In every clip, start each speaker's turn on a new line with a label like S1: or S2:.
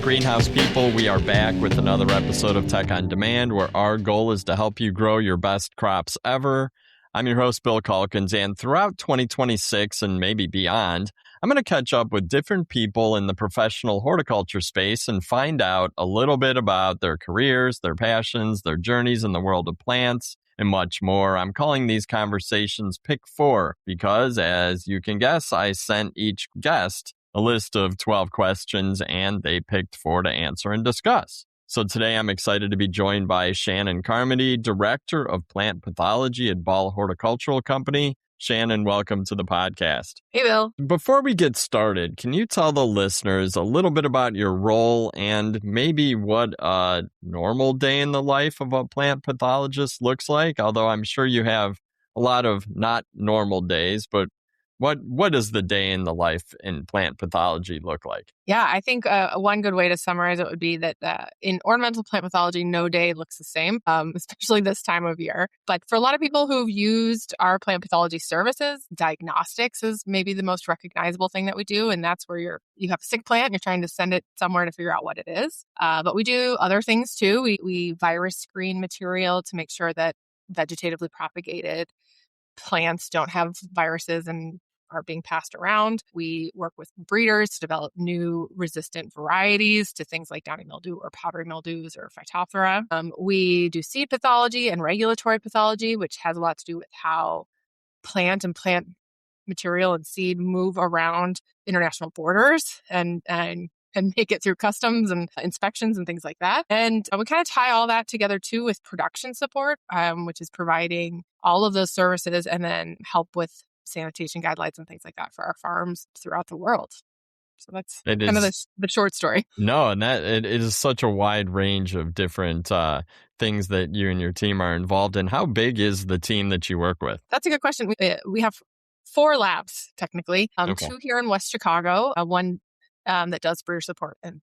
S1: Greenhouse people? We are back with another episode of Tech on Demand, where our goal is to help you grow your best crops ever. I'm your host, Bill Calkins, and throughout 2026 and maybe beyond, I'm going to catch up with different people in the professional horticulture space and find out a little bit about their careers, their passions, their journeys in the world of plants, and much more. I'm calling these conversations Pick 4 because, as you can guess, I sent each guest a list of 12 questions and they picked 4 to answer and discuss. So today I'm excited to be joined by Shannon Carmody, Director of Plant Pathology at Ball Horticultural Company. Shannon, welcome to the podcast.
S2: Hey, Bill.
S1: Before we get started, can you tell the listeners a little bit about your role and maybe what a normal day in the life of a plant pathologist looks like? Although I'm sure you have a lot of not normal days, but what does the day in the life in plant pathology look like?
S2: Yeah, I think one good way to summarize it would be that in ornamental plant pathology, no day looks the same, especially this time of year. But for a lot of people who've used our plant pathology services, diagnostics is maybe the most recognizable thing that we do. And that's where you have a sick plant and you're trying to send it somewhere to figure out what it is. But we do other things too. We virus screen material to make sure that vegetatively propagated plants don't have viruses and are being passed around. We work with breeders to develop new resistant varieties to things like downy mildew or powdery mildews or Phytophthora. We do seed pathology and regulatory pathology, which has a lot to do with how plant material and seed move around international borders and make it through customs and inspections and things like that. And we kind of tie all that together too with production support, which is providing all of those services and then help with sanitation guidelines and things like that for our farms throughout the world. So that's kind of the short story.
S1: No, and that it is such a wide range of different things that you and your team are involved in. How big is the team that you work with?
S2: That's a good question. We have 4 labs, technically. 2 here in West Chicago, one that does breeder support and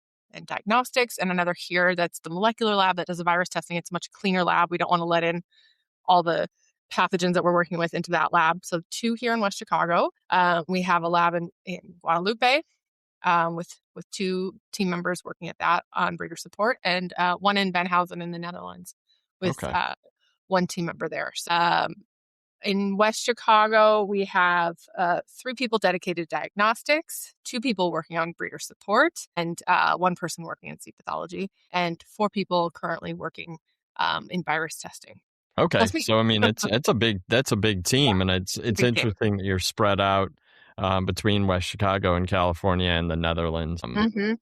S2: diagnostics, and another here that's the molecular lab that does the virus testing. It's a much cleaner lab. We don't want to let in all the pathogens that we're working with into that lab. So 2 here in West Chicago. We have a lab in Guadalupe with 2 team members working at that on breeder support, and one in Benhausen in the Netherlands with 1 team member there. So, in West Chicago, we have 3 people dedicated to diagnostics, 2 people working on breeder support, and 1 person working in seed pathology, and 4 people currently working in virus testing.
S1: Okay, so I mean, that's a big team, and it's interesting that you're spread out between West Chicago and California and the Netherlands.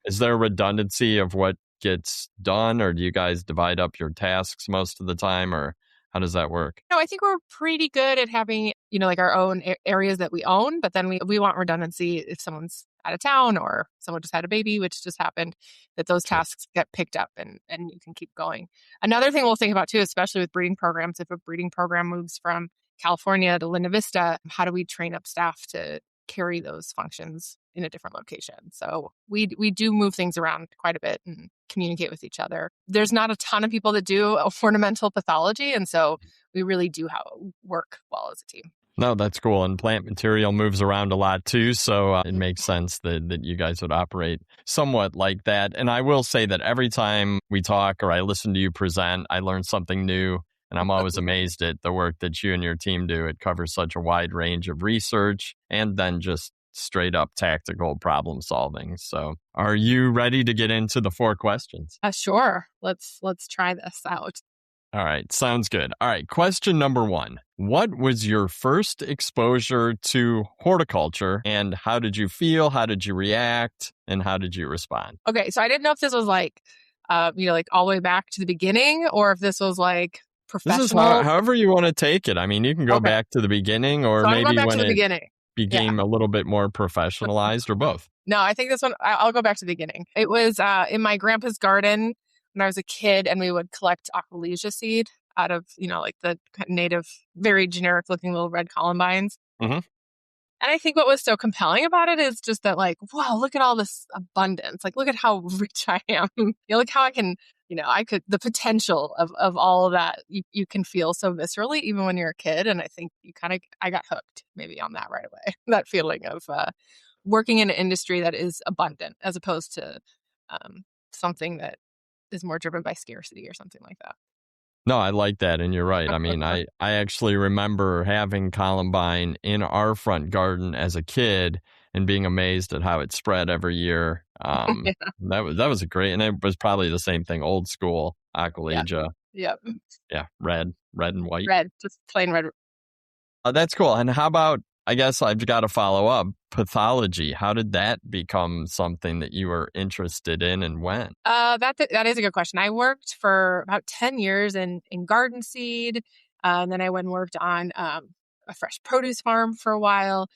S1: Is there a redundancy of what gets done, or do you guys divide up your tasks most of the time, or how does that work?
S2: No, I think we're pretty good at having, like our own areas that we own, but then we want redundancy if someone's out of town or someone just had a baby, which just happened, that those tasks get picked up and you can keep going. Another thing we'll think about too, especially with breeding programs, if a breeding program moves from California to Linda Vista, how do we train up staff to carry those functions in a different location? So we do move things around quite a bit and communicate with each other. There's not a ton of people that do ornamental pathology, and so we really do work well as a team.
S1: No, that's cool. And plant material moves around a lot too, so it makes sense that you guys would operate somewhat like that. And I will say that every time we talk or I listen to you present, I learn something new. And I'm always amazed at the work that you and your team do. It covers such a wide range of research and then just straight up tactical problem solving. So are you ready to get into the 4 questions?
S2: Sure. Let's try this out.
S1: All right. Sounds good. All right. Question number 1. What was your first exposure to horticulture and how did you feel? How did you react? And how did you respond?
S2: Okay. So I didn't know if this was like all the way back to the beginning or if this was like professional.
S1: This is however you want to take it. I mean, you can go back to the beginning or maybe when it became a little bit more professionalized or both.
S2: No, I think this one, I'll go back to the beginning. It was in my grandpa's garden when I was a kid, and we would collect Aqualesia seed out of, like the native, very generic looking little red columbines.
S1: Mm-hmm.
S2: And I think what was so compelling about it is just that, like, wow, look at all this abundance. Like, look at how rich I am. Look how I can, the potential of all of that, you can feel so viscerally, even when you're a kid. And I think I got hooked maybe on that right away. That feeling of working in an industry that is abundant as opposed to something that is more driven by scarcity or something like that.
S1: No, I like that, and you're right. I mean, I actually remember having columbine in our front garden as a kid and being amazed at how it spread every year.
S2: Yeah.
S1: That was a great, and it was probably the same thing, old school
S2: Yeah.
S1: Aqualegia.
S2: Yep.
S1: Yeah, red and white.
S2: Red, just plain red.
S1: That's cool. And how about, I guess I've got to follow up, pathology. How did that become something that you were interested in and when?
S2: That is a good question. I worked for about 10 years in garden seed. And then I went and worked on a fresh produce farm for a while.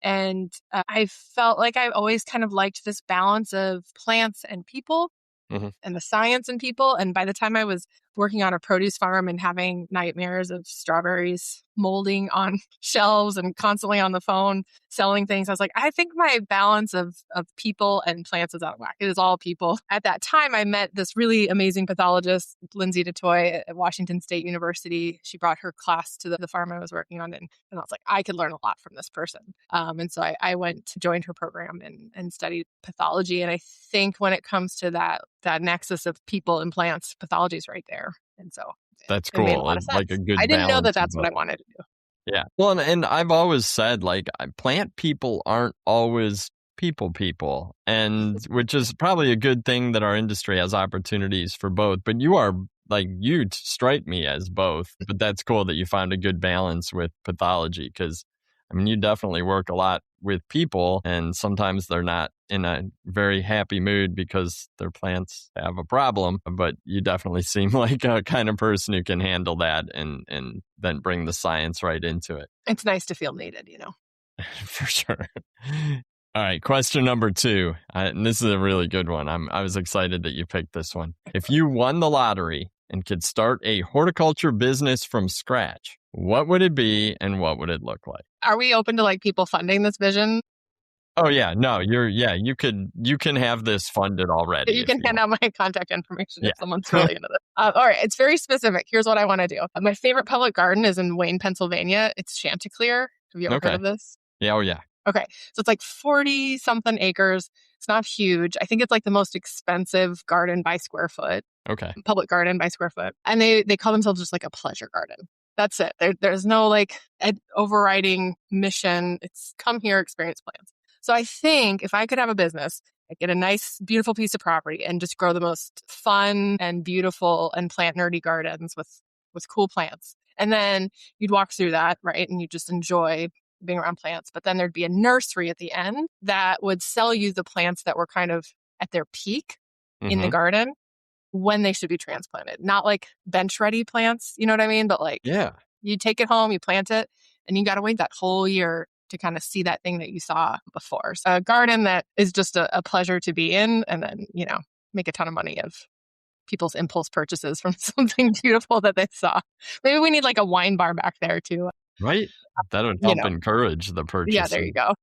S2: And I felt like I always kind of liked this balance of plants and people and the science in people. And by the time I was working on a produce farm and having nightmares of strawberries molding on shelves and constantly on the phone selling things, I was like, I think my balance of people and plants is out of whack. It is all people. At that time, I met this really amazing pathologist, Lindsay DeToy at Washington State University. She brought her class to the farm I was working on. And I was like, I could learn a lot from this person. And so I went to join her program and studied pathology. And I think when it comes to that nexus of people and plants, pathology is right there. And so
S1: that's
S2: it made a
S1: cool.
S2: lot of
S1: It's
S2: sense.
S1: like a good
S2: I didn't know that
S1: balance of
S2: that's what I
S1: both.
S2: wanted to do.
S1: Yeah. Well, and I've always said, like, plant people aren't always people, and which is probably a good thing that our industry has opportunities for both. But you are, like, you strike me as both. But that's cool that you found a good balance with pathology, because, I mean, you definitely work a lot with people, and sometimes they're not in a very happy mood because their plants have a problem. But you definitely seem like a kind of person who can handle that and then bring the science right into it.
S2: It's nice to feel needed,
S1: For sure. All right, question number 2. And this is a really good one. I was excited that you picked this one. If you won the lottery and could start a horticulture business from scratch, what would it be and what would it look like?
S2: Are we open to like people funding this vision?
S1: Oh yeah, no, you can have this funded already.
S2: You can hand out my contact information if someone's really into this. All right, it's very specific. Here's what I want to do. My favorite public garden is in Wayne, Pennsylvania. It's Chanticleer. Have you ever heard of this?
S1: Yeah, oh yeah.
S2: Okay, so it's like 40 something acres. It's not huge. I think it's like the most expensive garden by square foot.
S1: Okay.
S2: Public garden by square foot. And they call themselves just like a pleasure garden. That's it. There's no like overriding mission. It's come here, experience plants. So I think if I could have a business, I'd get a nice, beautiful piece of property and just grow the most fun and beautiful and plant nerdy gardens with cool plants. And then you'd walk through that, right? And you just enjoy being around plants. But then there'd be a nursery at the end that would sell you the plants that were kind of at their peak in the garden when they should be transplanted. Not like bench ready plants, you know what I mean? But like, you take it home, you plant it, and you got to wait that whole year to kind of see that thing that you saw before. So a garden that is just a pleasure to be in, and then, make a ton of money of people's impulse purchases from something beautiful that they saw. Maybe we need like a wine bar back there too.
S1: Right? That would help encourage the purchase.
S2: Yeah, there you go.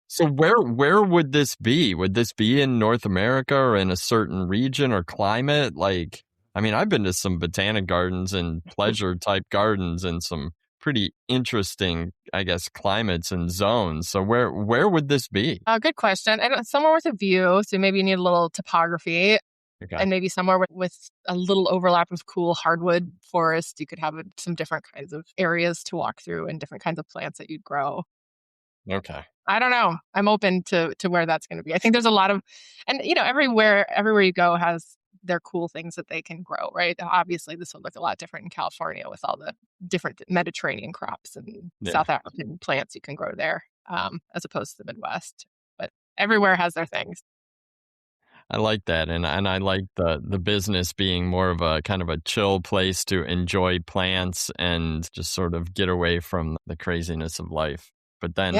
S1: So where would this be? Would this be in North America or in a certain region or climate? Like, I mean, I've been to some botanic gardens and pleasure type gardens and some pretty interesting, I guess, climates and zones. So where would this be?
S2: Good question. Somewhere with a view. So maybe you need a little topography.
S1: Okay.
S2: And maybe somewhere with a little overlap of cool hardwood forest. You could have some different kinds of areas to walk through and different kinds of plants that you'd grow.
S1: Okay.
S2: I don't know. I'm open to where that's going to be. I think there's a lot of, and everywhere you go has their cool things that they can grow, right? Obviously, this would look a lot different in California with all the different Mediterranean crops and South African plants you can grow there, as opposed to the Midwest. But everywhere has their things.
S1: I like that. And I like the business being more of a kind of a chill place to enjoy plants and just sort of get away from the craziness of life. But then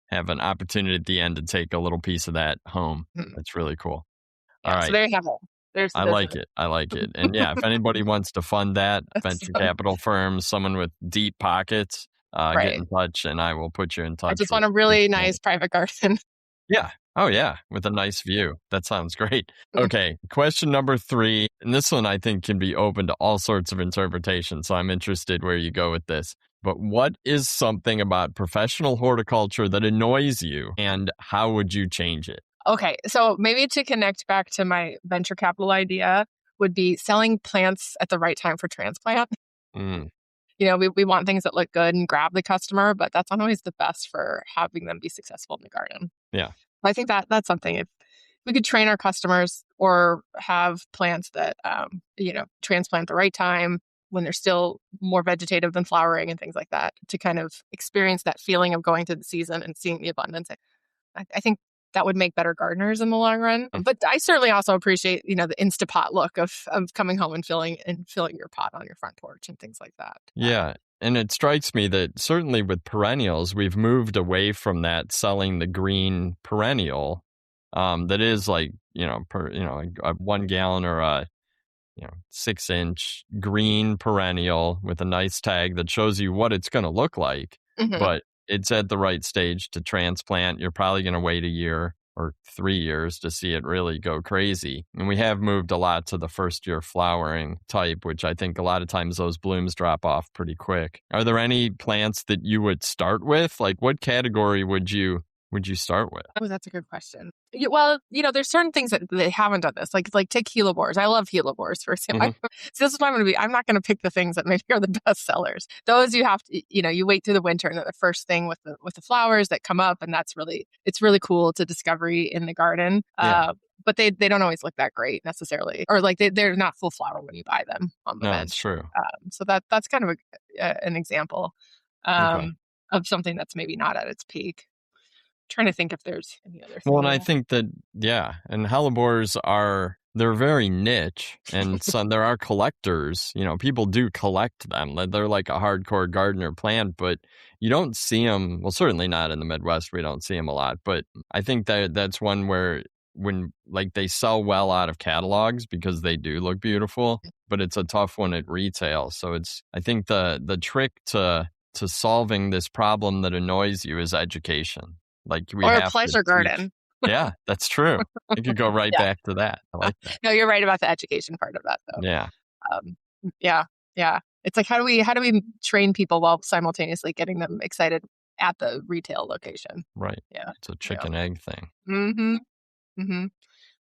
S1: have an opportunity at the end to take a little piece of that home. That's really cool. All right.
S2: So there you have it.
S1: I like it. And if anybody wants to fund that, venture capital firms, someone with deep pockets, get in touch and I will put you in touch.
S2: I just want a really nice private garden.
S1: Yeah. Oh, yeah. With a nice view. That sounds great. Okay. Question number 3. And this one I think can be open to all sorts of interpretations. So I'm interested where you go with this. But what is something about professional horticulture that annoys you and how would you change it?
S2: Okay, so maybe to connect back to my venture capital idea would be selling plants at the right time for transplant.
S1: Mm,
S2: We want things that look good and grab the customer, but that's not always the best for having them be successful in the garden.
S1: yeah.
S2: I think that's something. If we could train our customers or have plants that, transplant the right time when they're still more vegetative than flowering and things like that to kind of experience that feeling of going through the season and seeing the abundance. I think that would make better gardeners in the long run.
S1: Mm.
S2: But I certainly also appreciate, the Instapot look of coming home and filling your pot on your front porch and things like that.
S1: Yeah. And it strikes me that certainly with perennials, we've moved away from that selling the green perennial that is like, a 1 gallon or a 6-inch green perennial with a nice tag that shows you what it's going to look like.
S2: Mhm.
S1: But it's at the right stage to transplant. You're probably going to wait a year or 3 years to see it really go crazy. And we have moved a lot to the first year flowering type, which I think a lot of times those blooms drop off pretty quick. Are there any plants that you would start with? Like what category would you start with?
S2: Oh, that's a good question. Well, there's certain things that they haven't done this, like take hellebores. I love hellebores, for example.
S1: Mhm.
S2: So this is what I'm going to be. I'm not going to pick the things that maybe are the best sellers. Those you have to, you wait through the winter, and they're the first thing with the flowers that come up, and it's really cool. It's a discovery in the garden.
S1: Yeah.
S2: But they don't always look that great necessarily, or like they're not full flower when you buy them on the
S1: No,
S2: bench.
S1: it's true.
S2: So that's kind of an example
S1: Okay.
S2: of something that's maybe not at its peak. Trying to think if there's any other
S1: Well,
S2: thing.
S1: and I think that, yeah, and hellebores they're very niche, and so there are collectors, people do collect them. They're like a hardcore gardener plant, but you don't see them, well, certainly not in the Midwest, we don't see them a lot, but I think that's one where when, like, they sell well out of catalogs because they do look beautiful, but it's a tough one at retail. So I think the trick to solving this problem that annoys you is education. Like we
S2: Or a
S1: have to
S2: pleasure
S1: teach.
S2: garden.
S1: Yeah, that's true. You could go right
S2: Yeah.
S1: back to that. I like that.
S2: No, you're right about the education part of that, though.
S1: Yeah,
S2: Um, yeah, yeah. It's like how do we train people while simultaneously getting them excited at the retail location?
S1: right.
S2: Yeah.
S1: It's a chicken egg thing.
S2: Mm-hmm. Mm-hmm.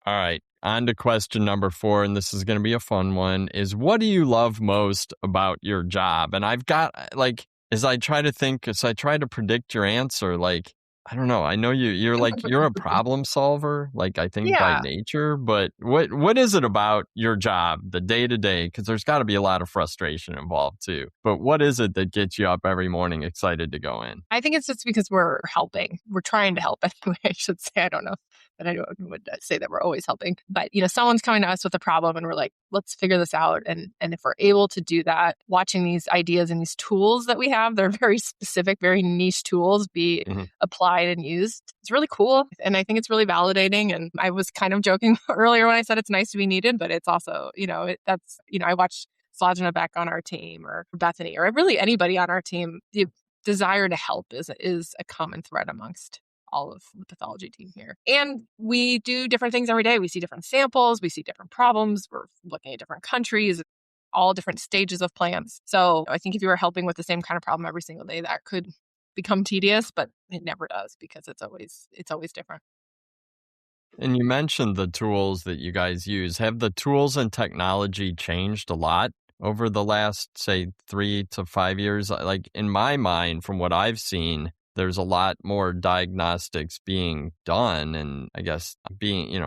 S1: All right, on to question number 4, and this is going to be a fun one, is what do you love most about your job? And I've got, like, as I try to predict your answer, like, I don't know. I know you're a problem solver, like I think by
S2: Yeah.
S1: nature, but what is it about your job, the day to day? Because there's got to be a lot of frustration involved too. But what is it that gets you up every morning excited to go in?
S2: I think it's just because we're helping. We're trying to help anyway, I should say. I don't know that I would say that we're always helping. But, someone's coming to us with a problem and we're like, let's figure this out. And if we're able to do that, watching these ideas and these tools that we have, they're very specific, very niche tools be
S1: Mhm.
S2: applied and used. It's really cool. And I think it's really validating. And I was kind of joking earlier when I said it's nice to be needed, but it's also, I watch Slajana back on our team or Bethany or really anybody on our team. The desire to help is a common thread amongst all of the pathology team here. And we do different things every day. We see different samples, we see different problems, we're looking at different countries, all different stages of plants. So I think if you were helping with the same kind of problem every single day, that could become tedious, but it never does because it's always different.
S1: And you mentioned the tools that you guys use. Have the tools and technology changed a lot over the last, say, 3 to 5 years? Like in my mind, from what I've seen, there's a lot more diagnostics being done and I guess being,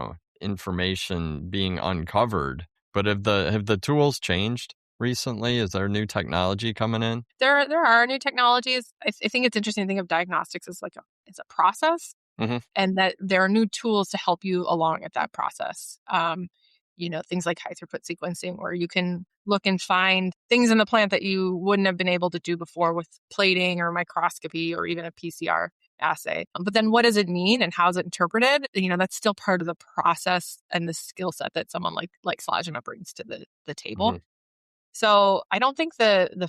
S1: information being uncovered. But have the tools changed recently? Is there new technology coming in?
S2: There are new technologies. I think it's interesting to think of diagnostics as it's a process.
S1: Mhm.
S2: And that there are new tools to help you along at that process. Things like high throughput sequencing, where you can look and find things in the plant that you wouldn't have been able to do before with plating or microscopy or even a PCR assay. But then what does it mean and how is it interpreted? That's still part of the process and the skill set that someone like Slajana brings to the table.
S1: Mhm.
S2: So I don't think the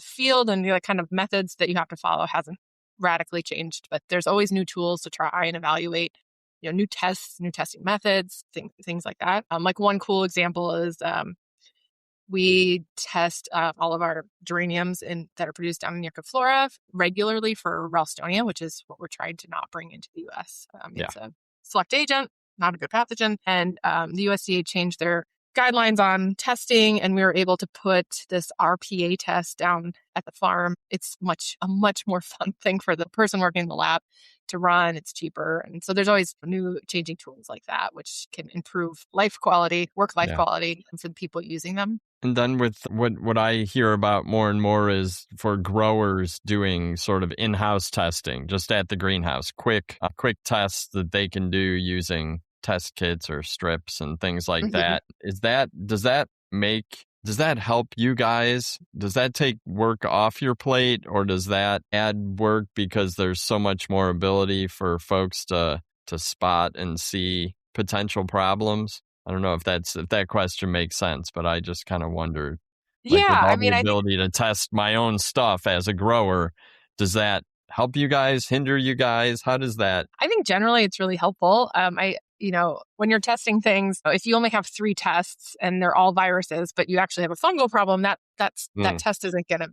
S2: field and the kind of methods that you have to follow hasn't radically changed, but there's always new tools to try and evaluate, new tests, new testing methods, things like that. Like one cool example is we test all of our geraniums that are produced down in Flora regularly for Ralstonia, which is what we're trying to not bring into the U.S.
S1: Yeah.
S2: It's a select agent, not a good pathogen. And the USDA changed their guidelines on testing, and we were able to put this RPA test down at the farm. It's a much more fun thing for the person working in the lab to run. It's cheaper. And so there's always new changing tools like that, which can improve life quality, work-life quality for the people using them.
S1: And then with what I hear about more and more is for growers doing sort of in-house testing, just at the greenhouse, quick tests that they can do using test kits or strips and things like that. Does that help you guys? Does that take work off your plate, or does that add work because there's so much more ability for folks to spot and see potential problems? I don't know if that question makes sense, but I just kind of wondered, with all the ability to test my own stuff as a grower, does that help you guys, hinder you guys? How does that?
S2: I think generally it's really helpful. When you're testing things, if you only have 3 tests and they're all viruses, but you actually have a fungal problem, that test isn't going to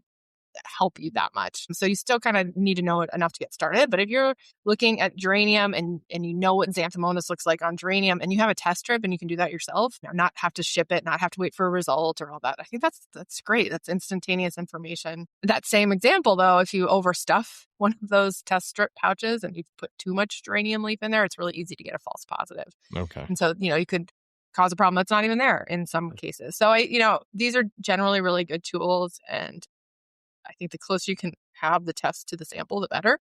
S2: help you that much. So you still kind of need to know it enough to get started. But if you're looking at geranium and you know what Xanthomonas looks like on geranium, and you have a test strip and you can do that yourself, not have to ship it, not have to wait for a result or all that, I think that's great. That's instantaneous information. That same example, though, if you overstuff one of those test strip pouches and you put too much geranium leaf in there, it's really easy to get a false positive.
S1: Okay.
S2: And so, you could cause a problem that's not even there in some cases. So these are generally really good tools, and I think the closer you can have the test to the sample, the better.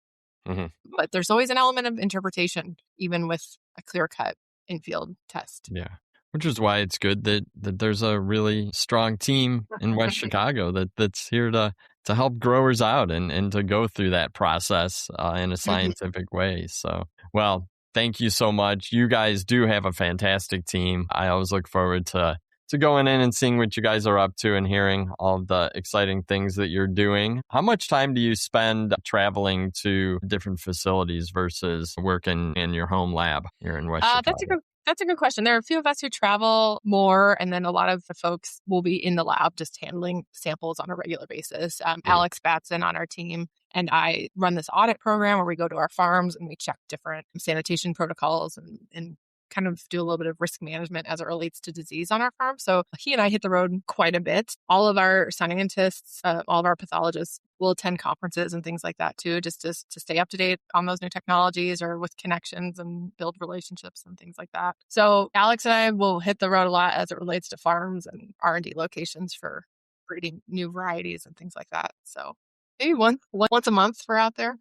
S2: But there's always an element of interpretation, even with a clear-cut in-field test.
S1: Yeah, which is why it's good that there's a really strong team in West Chicago that's here to help growers out and to go through that process in a scientific way. So, well, thank you so much. You guys do have a fantastic team. I always look forward to going in and seeing what you guys are up to and hearing all of the exciting things that you're doing. How much time do you spend traveling to different facilities versus working in your home lab here in West Chicago?
S2: That's a good question. There are a few of us who travel more, and then a lot of the folks will be in the lab just handling samples on a regular basis. Alex Batson on our team and I run this audit program where we go to our farms and we check different sanitation protocols and kind of do a little bit of risk management as it relates to disease on our farm. So he and I hit the road quite a bit. All of our scientists, all of our pathologists will attend conferences and things like that too, just to stay up to date on those new technologies or with connections and build relationships and things like that. So Alex and I will hit the road a lot as it relates to farms and R&D locations for breeding new varieties and things like that. So maybe once a month we're out there.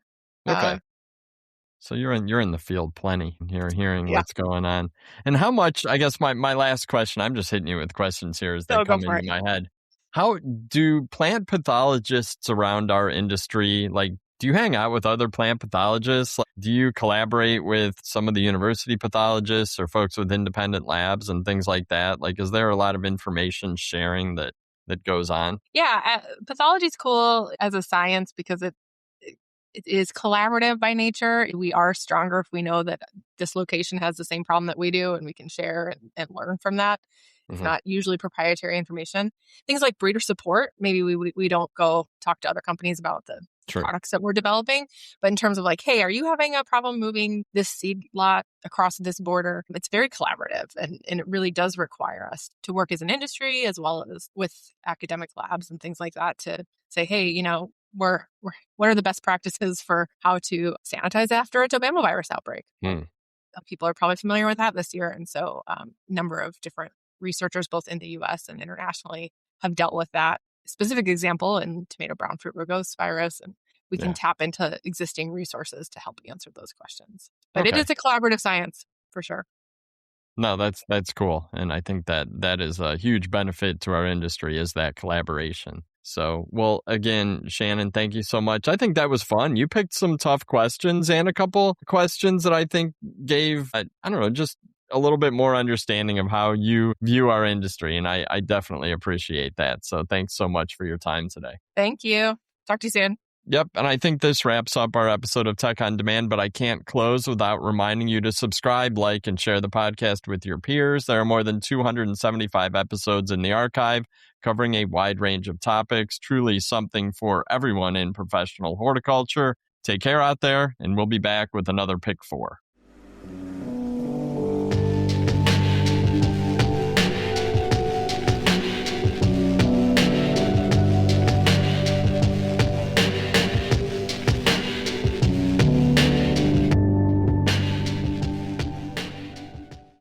S1: Okay. So you're in the field plenty. You're hearing what's going on. And how much, I guess my last question, I'm just hitting you with questions here as they come into my head. How do plant pathologists around our industry, do you hang out with other plant pathologists? Do you collaborate with some of the university pathologists or folks with independent labs and things like that? Is there a lot of information sharing that goes on?
S2: Yeah, pathology is cool as a science because it is collaborative by nature. We are stronger if we know that this location has the same problem that we do, and we can share and learn from that. It's not usually proprietary information. Things like breeder support, maybe we don't go talk to other companies about the products that we're developing. But in terms of hey, are you having a problem moving this seed lot across this border? It's very collaborative, and it really does require us to work as an industry as well as with academic labs and things like that to say, hey, what are the best practices for how to sanitize after a tobaccovirus outbreak? People are probably familiar with that this year. And so a number of different researchers, both in the U.S. and internationally, have dealt with that specific example in tomato brown fruit rugose virus. And we can tap into existing resources to help answer those questions. But it is a collaborative science, for sure.
S1: No, that's cool. And I think that is a huge benefit to our industry, is that collaboration. So, well, again, Shannon, thank you so much. I think that was fun. You picked some tough questions and a couple questions that I think gave, just a little bit more understanding of how you view our industry. And I definitely appreciate that. So thanks so much for your time today.
S2: Thank you. Talk to you soon.
S1: Yep. And I think this wraps up our episode of Tech on Demand, but I can't close without reminding you to subscribe, like, and share the podcast with your peers. There are more than 275 episodes in the archive covering a wide range of topics, truly something for everyone in professional horticulture. Take care out there, and we'll be back with another Pick 4.